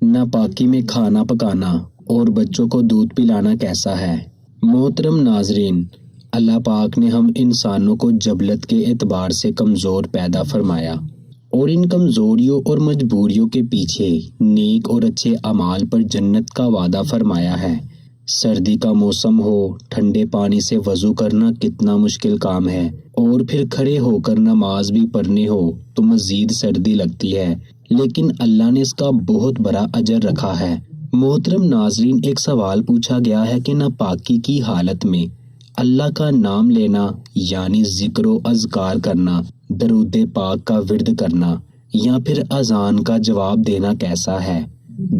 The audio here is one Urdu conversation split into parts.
ناپاکی میں کھانا پکانا اور بچوں کو دودھ پلانا کیسا ہے؟ محترم ناظرین، اللہ پاک نے ہم انسانوں کو جبلت کے اعتبار سے کمزور پیدا فرمایا اور ان کمزوریوں اور مجبوریوں کے پیچھے نیک اور اچھے اعمال پر جنت کا وعدہ فرمایا ہے۔ سردی کا موسم ہو، ٹھنڈے پانی سے وضو کرنا کتنا مشکل کام ہے، اور پھر کھڑے ہو کر نماز بھی پڑھنی ہو تو مزید سردی لگتی ہے، لیکن اللہ نے اس کا بہت بڑا اجر رکھا ہے۔ محترم ناظرین، ایک سوال پوچھا گیا ہے کہ ناپاکی کی حالت میں اللہ کا نام لینا یعنی ذکر و اذکار کرنا، درود پاک کا ورد کرنا یا پھر اذان کا جواب دینا کیسا ہے،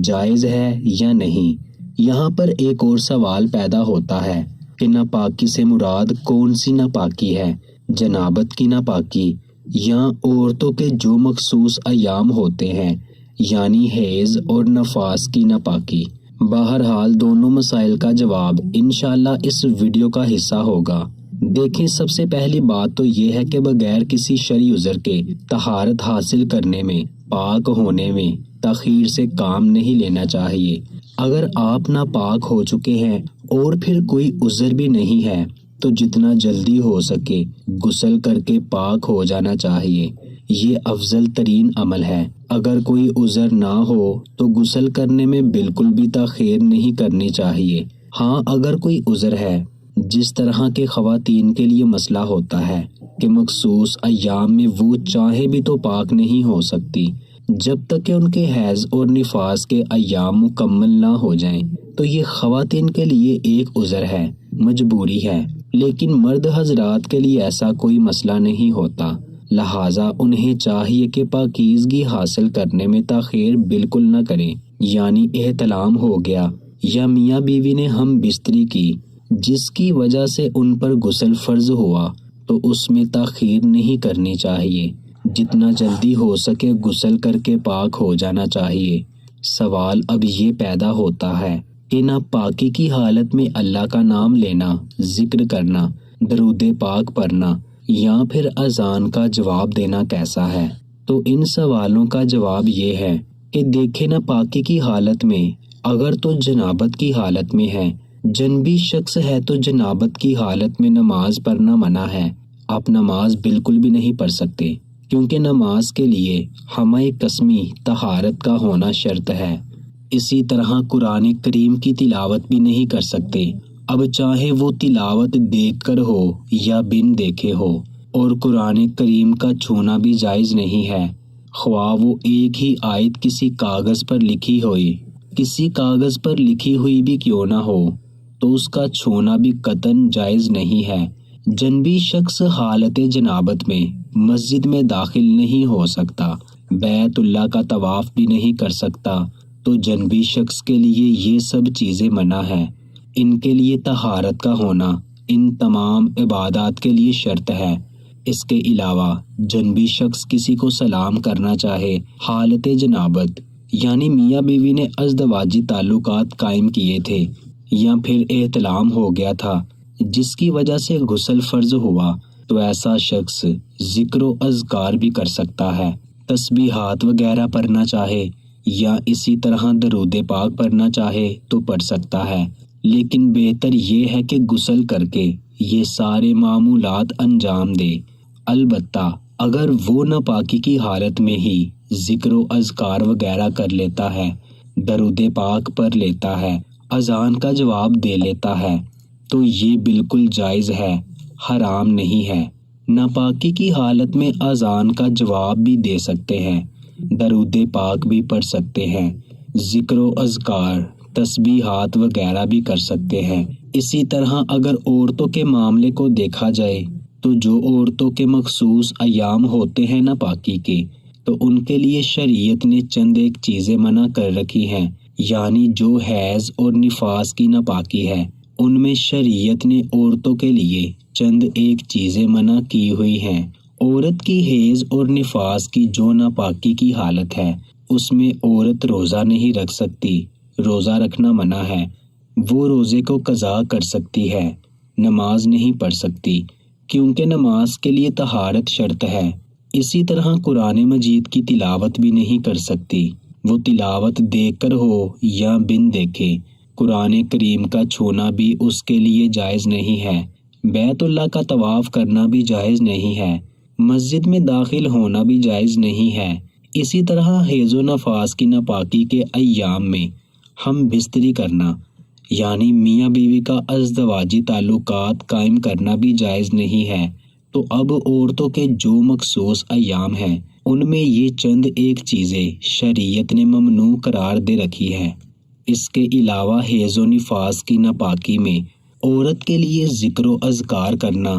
جائز ہے یا نہیں؟ یہاں پر ایک اور سوال پیدا ہوتا ہے کہ ناپاکی سے مراد کون سی ناپاکی ہے؟ جنابت کی ناپاکی یا عورتوں کے جو مخصوص ایام ہوتے ہیں یعنی حیض اور نفاس کی ناپاکی؟ بہرحال دونوں مسائل کا جواب انشاءاللہ اس ویڈیو کا حصہ ہوگا۔ دیکھیں، سب سے پہلی بات تو یہ ہے کہ بغیر کسی شرعی عذر کے طہارت حاصل کرنے میں، پاک ہونے میں تاخیر سے کام نہیں لینا چاہیے۔ اگر آپ ناپاک ہو چکے ہیں اور پھر کوئی عذر بھی نہیں ہے تو جتنا جلدی ہو سکے غسل کر کے پاک ہو جانا چاہیے، یہ افضل ترین عمل ہے۔ اگر کوئی عذر نہ ہو تو غسل کرنے میں بالکل بھی تاخیر نہیں کرنی چاہیے۔ ہاں، اگر کوئی عذر ہے، جس طرح کے خواتین کے لیے مسئلہ ہوتا ہے کہ مخصوص ایام میں وہ چاہے بھی تو پاک نہیں ہو سکتی جب تک کہ ان کے حیض اور نفاس کے ایام مکمل نہ ہو جائیں، تو یہ خواتین کے لیے ایک عذر ہے، مجبوری ہے، لیکن مرد حضرات کے لیے ایسا کوئی مسئلہ نہیں ہوتا، لہٰذا انہیں چاہیے کہ پاکیزگی حاصل کرنے میں تاخیر بالکل نہ کریں۔ یعنی احتلام ہو گیا یا میاں بیوی نے ہم بستری کی جس کی وجہ سے ان پر غسل فرض ہوا تو اس میں تاخیر نہیں کرنی چاہیے، جتنا جلدی ہو سکے غسل کر کے پاک ہو جانا چاہیے۔ سوال اب یہ پیدا ہوتا ہے کہ ناپاکی کی حالت میں اللہ کا نام لینا، ذکر کرنا، درود پاک پڑھنا یا پھر اذان کا جواب دینا کیسا ہے؟ تو ان سوالوں کا جواب یہ ہے کہ دیکھیں، ناپاکی کی حالت میں اگر تو جنابت کی حالت میں ہے، جنبی شخص ہے تو جنابت کی حالت میں نماز پڑھنا منع ہے، آپ نماز بالکل بھی نہیں پڑھ سکتے، کیونکہ نماز کے لیے ہمہ قسمی طہارت کا ہونا شرط ہے۔ اسی طرح قرآن کریم کی تلاوت بھی نہیں کر سکتے، اب چاہے وہ تلاوت دیکھ کر ہو یا بن دیکھے ہو، اور قرآن کریم کا چھونا بھی جائز نہیں ہے، خواہ وہ ایک ہی آیت کسی کاغذ پر لکھی ہوئی، کسی کاغذ پر لکھی ہوئی بھی کیوں نہ ہو، تو اس کا چھونا بھی قطعاً جائز نہیں ہے۔ جنبی شخص حالت جنابت میں مسجد میں داخل نہیں ہو سکتا، بیت اللہ کا طواف بھی نہیں کر سکتا، تو جنبی شخص کے لیے یہ سب چیزیں منع ہیں۔ ان کے لیے طہارت کا ہونا ان تمام عبادات کے لیے شرط ہے۔ اس کے علاوہ جنبی شخص کسی کو سلام کرنا چاہے حالت جنابت، یعنی میاں بیوی نے ازدواجی تعلقات قائم کیے تھے یا پھر احتلام ہو گیا تھا جس کی وجہ سے غسل فرض ہوا، تو ایسا شخص ذکر و اذکار بھی کر سکتا ہے، تسبیحات وغیرہ پڑھنا چاہے یا اسی طرح درود پاک پڑھنا چاہے تو پڑھ سکتا ہے، لیکن بہتر یہ ہے کہ غسل کر کے یہ سارے معمولات انجام دے۔ البتہ اگر وہ ناپاکی کی حالت میں ہی ذکر و اذکار وغیرہ کر لیتا ہے، درود پاک پڑھ لیتا ہے، اذان کا جواب دے لیتا ہے، تو یہ بالکل جائز ہے، حرام نہیں ہے۔ ناپاکی کی حالت میں اذان کا جواب بھی دے سکتے ہیں، درود پاک بھی پڑھ سکتے ہیں، ذکر و اذکار، تسبیحات وغیرہ بھی کر سکتے ہیں۔ اسی طرح اگر عورتوں کے معاملے کو دیکھا جائے تو جو عورتوں کے مخصوص ایام ہوتے ہیں ناپاکی کے، تو ان کے لیے شریعت نے چند ایک چیزیں منع کر رکھی ہیں، یعنی جو حیض اور نفاس کی ناپاکی ہے، ان میں شریعت نے عورتوں کے لیے چند ایک چیزیں منع کی ہوئی ہیں۔ عورت کی حیض اور نفاس کی جو ناپاکی کی حالت ہے، اس میں عورت روزہ نہیں رکھ سکتی، روزہ رکھنا منع ہے، وہ روزے کو قضا کر سکتی ہے، نماز نہیں پڑھ سکتی، کیونکہ نماز کے لیے طہارت شرط ہے۔ اسی طرح قرآن مجید کی تلاوت بھی نہیں کر سکتی، وہ تلاوت دیکھ کر ہو یا بن دیکھے، قرآن کریم کا چھونا بھی اس کے لیے جائز نہیں ہے، بیت اللہ کا طواف کرنا بھی جائز نہیں ہے، مسجد میں داخل ہونا بھی جائز نہیں ہے۔ اسی طرح حیض و نفاس کی ناپاکی کے ایام میں ہم بستری کرنا یعنی میاں بیوی کا ازدواجی تعلقات قائم کرنا بھی جائز نہیں ہے۔ تو اب عورتوں کے جو مخصوص ایام ہیں ان میں یہ چند ایک چیزیں شریعت نے ممنوع قرار دے رکھی ہے۔ اس کے علاوہ حیض و نفاس کی ناپاکی میں عورت کے لیے ذکر و اذکار کرنا،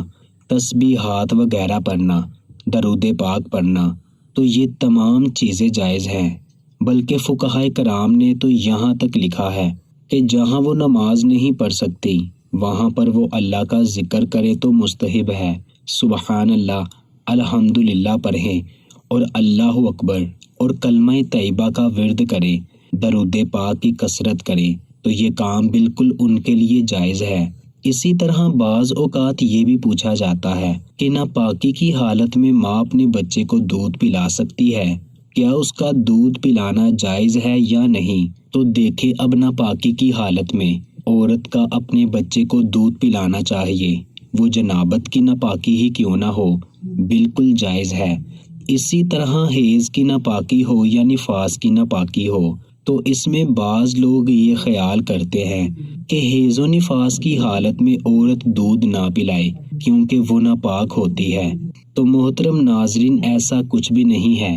تسبیحات وغیرہ پڑھنا، درود پاک پڑھنا، تو یہ تمام چیزیں جائز ہیں، بلکہ فقہائے کرام نے تو یہاں تک لکھا ہے کہ جہاں وہ نماز نہیں پڑھ سکتی وہاں پر وہ اللہ کا ذکر کرے تو مستحب ہے، سبحان اللہ، الحمدللہ پڑھیں اور اللہ اکبر اور کلمہ طیبہ کا ورد کریں، درود پاک کی کثرت کریں، تو یہ کام بالکل ان کے لیے جائز ہے۔ اسی طرح بعض اوقات یہ بھی پوچھا جاتا ہے کہ ناپاکی کی حالت میں ماں اپنے بچے کو دودھ پلا سکتی ہے، کیا اس کا دودھ پلانا جائز ہے یا نہیں؟ تو دیکھیں، اب ناپاکی کی حالت میں عورت کا اپنے بچے کو دودھ پلانا چاہیے، وہ جنابت کی ناپاکی ہی کیوں نہ ہو، بالکل جائز ہے۔ اسی طرح حیض کی ناپاکی ہو یا نفاس کی ناپاکی ہو، تو اس میں بعض لوگ یہ خیال کرتے ہیں کہ حیض و نفاس کی حالت میں عورت دودھ نہ پلائے کیونکہ وہ ناپاک ہوتی ہے۔ تو محترم ناظرین، ایسا کچھ بھی نہیں ہے۔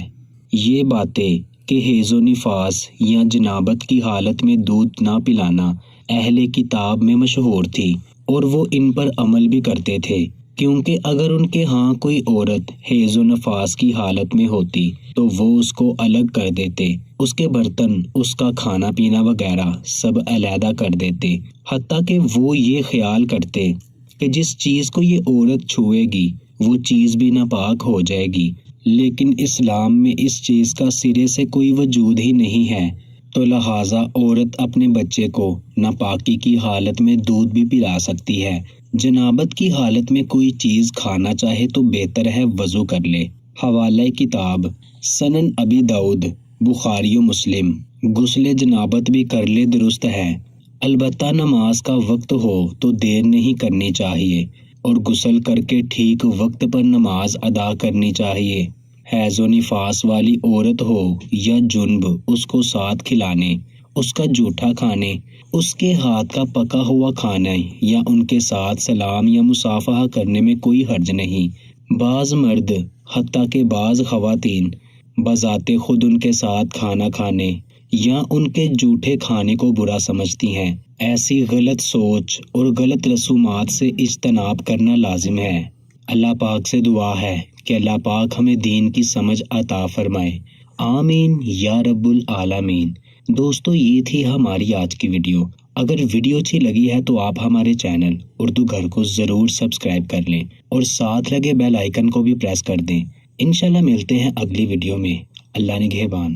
یہ باتیں کہ حیض و نفاس یا جنابت کی حالت میں دودھ نہ پلانا اہل کتاب میں مشہور تھی اور وہ ان پر عمل بھی کرتے تھے، کیونکہ اگر ان کے ہاں کوئی عورت حیض و نفاس کی حالت میں ہوتی تو وہ اس کو الگ کر دیتے، اس کے برتن، اس کا کھانا پینا وغیرہ سب علیحدہ کر دیتے، حتیٰ کہ وہ یہ خیال کرتے کہ جس چیز کو یہ عورت چھوئے گی وہ چیز بھی ناپاک ہو جائے گی، لیکن اسلام میں اس چیز کا سرے سے کوئی وجود ہی نہیں ہے، تو لہٰذا عورت اپنے بچے کو ناپاکی کی حالت میں دودھ بھی پلا سکتی ہے۔ جنابت کی حالت میں کوئی چیز کھانا چاہے تو بہتر ہے وضو کر لے۔ حوالہ کتاب سنن ابی داؤد، بخاری و مسلم۔ غسل جنابت بھی کر لے درست ہے، البتہ نماز کا وقت ہو تو دیر نہیں کرنی چاہیے اور غسل کر کے ٹھیک وقت پر نماز ادا کرنی چاہیے۔ حیض و نفاس والی عورت ہو یا جنب، اس کو ساتھ کھلانے، اس کا جوٹھا کھانے، اس کے ہاتھ کا پکا ہوا کھانا یا ان کے ساتھ سلام یا مصافحہ کرنے میں کوئی حرج نہیں۔ بعض مرد حتیٰ کہ بعض خواتین بذات خود ان کے ساتھ کھانا کھانے یا ان کے جوٹھے کھانے کو برا سمجھتی ہیں۔ ایسی غلط سوچ اور غلط رسومات سے اجتناب کرنا لازم ہے۔ اللہ پاک سے دعا ہے کہ اللہ پاک ہمیں دین کی سمجھ عطا فرمائے، آمین یا رب العالمین۔ دوستو، یہ تھی ہماری آج کی ویڈیو۔ اگر ویڈیو اچھی لگی ہے تو آپ ہمارے چینل اردو گھر کو ضرور سبسکرائب کر لیں اور ساتھ لگے بیل آئیکن کو بھی پریس کر دیں۔ انشاءاللہ ملتے ہیں اگلی ویڈیو میں۔ اللہ نگہبان۔